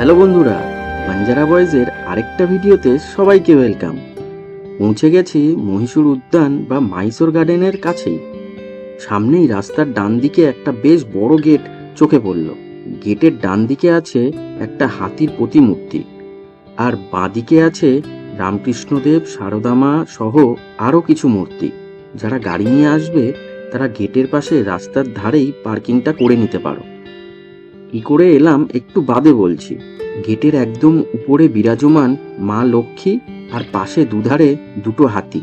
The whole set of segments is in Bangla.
হ্যালো বন্ধুরা, বাঞ্জারা বয়েজের আরেকটা ভিডিওতে সবাইকে ওয়েলকাম। পৌঁছে গেছি মহীশূর উদ্যান বা মাইসোর গার্ডেনের কাছেই। সামনেই রাস্তার ডান দিকে একটা বেশ বড় গেট চোখে পড়ল। গেটের ডান দিকে আছে একটা হাতির প্রতিমূর্তি, আর বাঁ দিকে আছে রামকৃষ্ণদেব, সারদা মা সহ আরও কিছু মূর্তি। যারা গাড়ি নিয়ে আসবে তারা গেটের পাশে রাস্তার ধারেই পার্কিংটা করে নিতে পারো। কি করে এলাম একটু বাদে বলছি। গেটের একদম উপরে বিরাজমান মা লক্ষ্মী, আর পাশে দুধারে দুটো হাতি।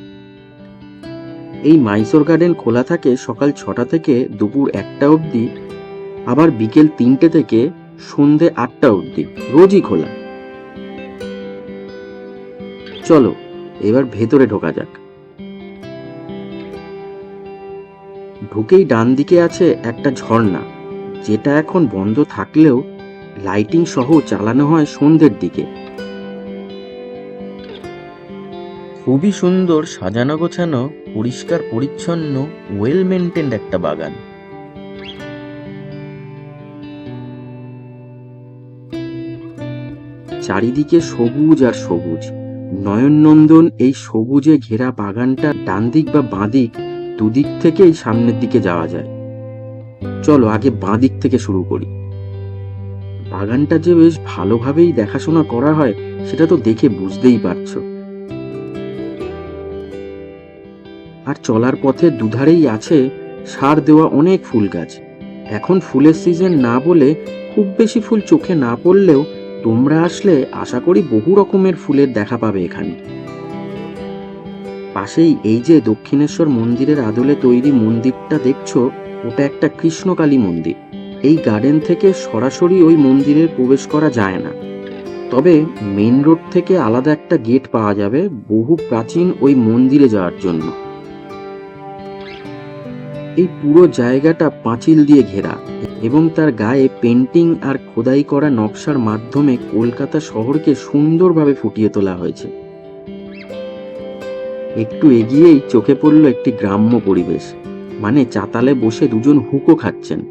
এই মাইসোর গার্ডেন খোলা থাকে সকাল 6টা থেকে দুপুর 1টা অবধি, আবার বিকেল 3টে থেকে সন্ধে 8টা অবধি রোজই খোলা। চলো এবার ভেতরে ঢোকা যাক। ঢুকেই ডান দিকে আছে একটা ঝর্ণা, যেটা এখন বন্ধ থাকলেও লাইটিং সহ চালানো হয় সন্ধ্যের দিকে। খুবই সুন্দর সাজানো গোছানো, পরিষ্কার পরিচ্ছন্ন, ওয়েল মেনটেন্ড একটা বাগান। চারিদিকে সবুজ আর সবুজ, নয়ননন্দন এই সবুজে ঘেরা বাগানটা ডান দিক বা বাঁ দিক দুদিক থেকেই সামনের দিকে যাওয়া যায়। চলো আগে বাঁ দিক থেকে শুরু করি। বাগানটা যে বেশ ভালোভাবেই দেখাশোনা করা হয় সেটা তো দেখে বুঝতেই পারছো। আর চলার পথে দুধারেই আছে সার দেওয়া অনেক ফুল গাছ। এখন ফুলের সিজন না বলে খুব বেশি ফুল চোখে না পড়লেও তোমরা আসলে আশা করি বহু রকমের ফুলের দেখা পাবে এখানে। পাশেই এই যে দক্ষিণেশ্বর মন্দিরের আদলে তৈরি মন্দিরটা দেখছো, ওটা একটা কৃষ্ণকালী মন্দির। এই গার্ডেন থেকে সরাসরি ওই মন্দিরে প্রবেশ করা যায় না, তবে মেইন রোড থেকে আলাদা একটা গেট পাওয়া যাবে বহু প্রাচীন ওই মন্দিরে যাওয়ার জন্য। এই পুরো জায়গাটা পাঁচিল দিয়ে ঘেরা এবং তার গায়ে পেন্টিং আর খোদাই করা নকশার মাধ্যমে কলকাতা শহরকে সুন্দরভাবে ফুটিয়ে তোলা হয়েছে। একটু এগিয়েই চোখে পড়ল একটি গ্রাম্য পরিবেশ, মানে চাতালে বসে দুজন হুকো খাচ্ছেন,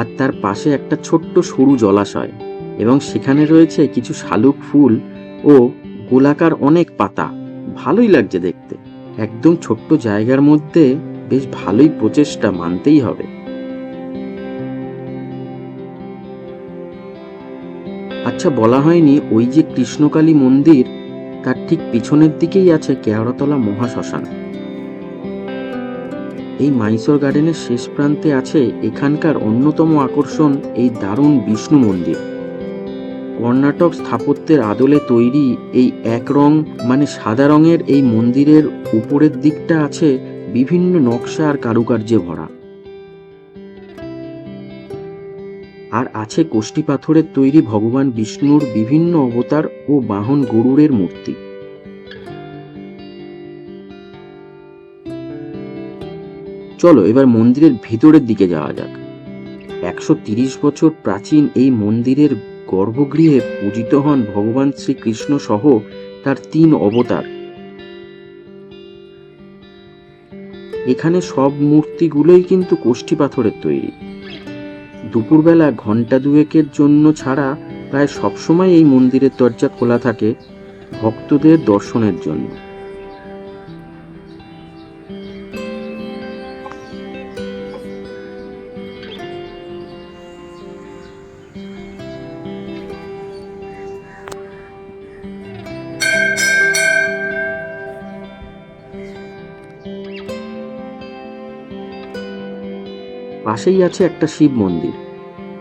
আর তার পাশে একটা ছোট্ট সরু জলাশয়, এবং সেখানে রয়েছে কিছু শালুক ফুল ও গোলাকার অনেক পাতা। ভালোই লাগছে দেখতে। একদম ছোট্ট জায়গার মধ্যে বেশ ভালোই প্রচেষ্টা, মানতেই হবে। আচ্ছা, বলা হয়নি ওই যে কৃষ্ণকালী মন্দির, তার ঠিক পিছনের দিকেই আছে কেওড়াতলা মহাশ্মশান। এই মাইসোর গার্ডেনের শেষ প্রান্তে আছে এখানকার অন্যতম আকর্ষণ এই দারুণ বিষ্ণু মন্দির। কর্ণাটক স্থাপত্যের আদলে তৈরি এই এক রং মানে সাদা রঙের এই মন্দিরের উপরের দিকটা আছে বিভিন্ন নকশা আর কারুকার্যে ভরা, আর আছে কোষ্টি পাথরের তৈরি ভগবান বিষ্ণুর বিভিন্ন অবতার ও বাহন গরুড়ের মূর্তি। চলো এবার মন্দিরের ভেতরের দিকে যাওয়া যাক। 130 বছর প্রাচীন এই মন্দিরের গর্ভগৃহে পূজিত হন ভগবান শ্রীকৃষ্ণ সহ তার 3 অবতার। এখানে সব মূর্তিগুলোই কিন্তু কোষ্টি পাথরের তৈরি। দুপুরবেলা ঘন্টা দুয়েকের জন্য ছাড়া প্রায় সবসময় এই মন্দিরের দরজা খোলা থাকে ভক্তদের দর্শনের জন্য। পাশেই আছে একটা শিব মন্দির।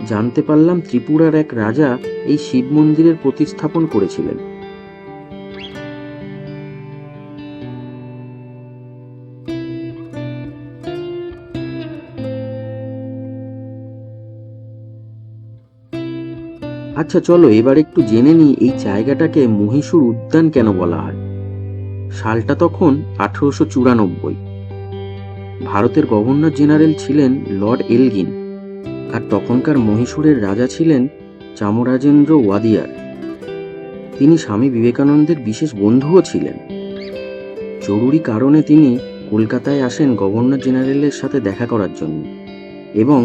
জানতে পারলাম ত্রিপুরার এক রাজা এই শিব মন্দিরের প্রতিস্থাপন করেছিলেন। আচ্ছা চলো এবার একটু জেনে নিই এই জায়গাটাকে মহীশূর উদ্যান কেন বলা হয়। সালটা তখন 1894। ভারতের গভর্নর জেনারেল ছিলেন লর্ড এলগিন, আর তখনকার মহীশূরের রাজা ছিলেন চামরাজেন্দ্র ওয়াদিয়ার। তিনি স্বামী বিবেকানন্দের বিশেষ বন্ধুও ছিলেন। জরুরি কারণে তিনি কলকাতায় আসেন গভর্নর জেনারেলের সাথে দেখা করার জন্য, এবং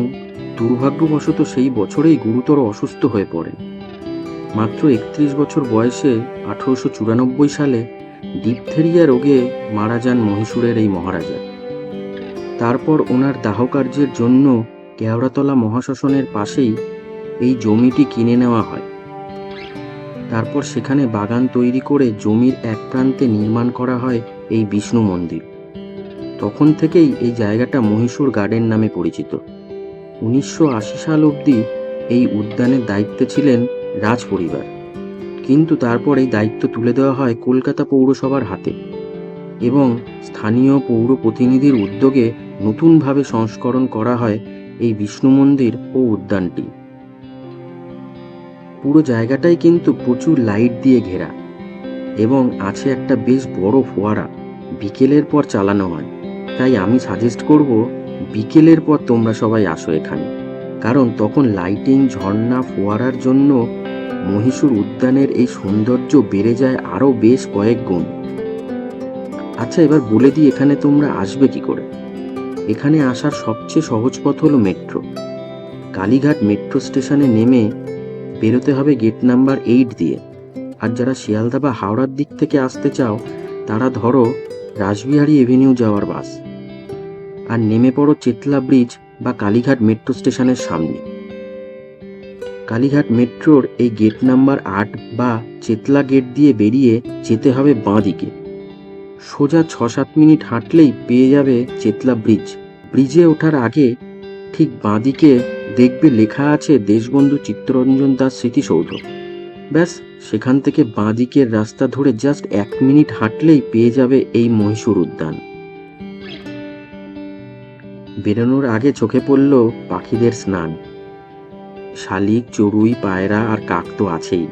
দুর্ভাগ্যবশত সেই বছরেই গুরুতর অসুস্থ হয়ে পড়েন। মাত্র 31 বছর বয়সে 1894 সালে ডিপথেরিয়া রোগে মারা যান মহীশূরের এই মহারাজা। তারপর ওনার দাহকার্যের জন্য কেওড়াতলা মহাশ্মশানের পাশেই এই জমিটি কিনে নেওয়া হয়। তারপর সেখানে বাগান তৈরি করে জমির এক প্রান্তে নির্মাণ করা হয় এই বিষ্ণু মন্দির। তখন থেকেই এই জায়গাটা মহীশূর গার্ডেন নামে পরিচিত। 1980 সাল অবধি এই উদ্যানের দায়িত্বে ছিলেন রাজ পরিবার, কিন্তু তারপর এই দায়িত্ব তুলে দেওয়া হয় কলকাতা পৌরসভার হাতে এবং স্থানীয় পৌর প্রতিনিধির উদ্যোগে নতুনভাবে সংস্করণ করা হয় এই বিষ্ণু মন্দির ও উদ্যানটি। পুরো জায়গাটাই কিন্তু প্রচুর লাইট দিয়ে ঘেরা এবং আছে একটা বেশ বড় ফোয়ারা, বিকেলের পর চালানো হয়। তাই আমি সাজেস্ট করব বিকেলের পর তোমরা সবাই আসো এখানে, কারণ তখন লাইটিং, ঝর্ণা, ফোয়ারার জন্য মহীশূর উদ্যানের এই সৌন্দর্য বেড়ে যায় আরও বেশ কয়েক গুণ। আচ্ছা, এবার বলে দিই এখানে তোমরা আসবে কি করে। এখানে আসার সবচেয়ে সহজ পথ হলো মেট্রো। কালীঘাট মেট্রো স্টেশনে নেমে বেরোতে হবে গেট নাম্বার 8 দিয়ে। আর যারা শিয়ালদা বা হাওড়ার দিক থেকে আসতে চাও তারা ধরো রাসবিহারী এভিনিউ যাওয়ার বাস, আর নেমে পড়ো চেতলা ব্রিজ বা কালীঘাট মেট্রো স্টেশনের সামনে। কালীঘাট মেট্রোর এই গেট নাম্বার 8 বা চেতলা গেট দিয়ে বেরিয়ে যেতে হবে বাঁ দিকে। সোজা 6-7 মিনিট হাঁটলেই পেয়ে যাবে চেতলা ব্রিজ। ব্রিজে ওঠার আগে ঠিক বাঁ দিকে দেখবে লেখা আছে দেশবন্ধু চিত্তরঞ্জন দাস স্মৃতিসৌধ। ব্যাস, সেখান থেকে বাঁ দিকের রাস্তা ধরে জাস্ট 1 মিনিট হাঁটলেই পেয়ে যাবে এই মহীশূর উদ্যান। বেরোনোর আগে চোখে পড়ল পাখিদের স্নান। শালিক, চড়ুই, পায়রা আর কাক তো আছেই।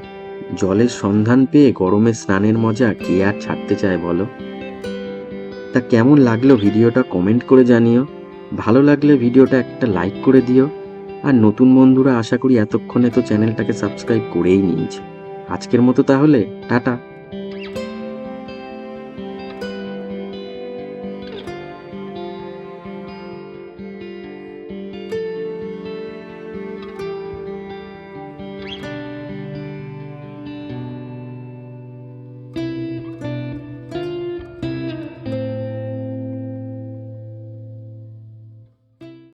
জলের সন্ধান পেয়ে গরমে স্নানের মজা কে আর ছাড়তে চায় বলো। তা কেমন লাগলো ভিডিওটা কমেন্ট করে জানিও। ভালো লাগলে ভিডিওটা একটা লাইক করে দিও। আর নতুন বন্ধুরা আশা করি এতক্ষণে তো চ্যানেলটাকে সাবস্ক্রাইব করেই নিয়েছে। আজকের মতো তাহলে টাটা।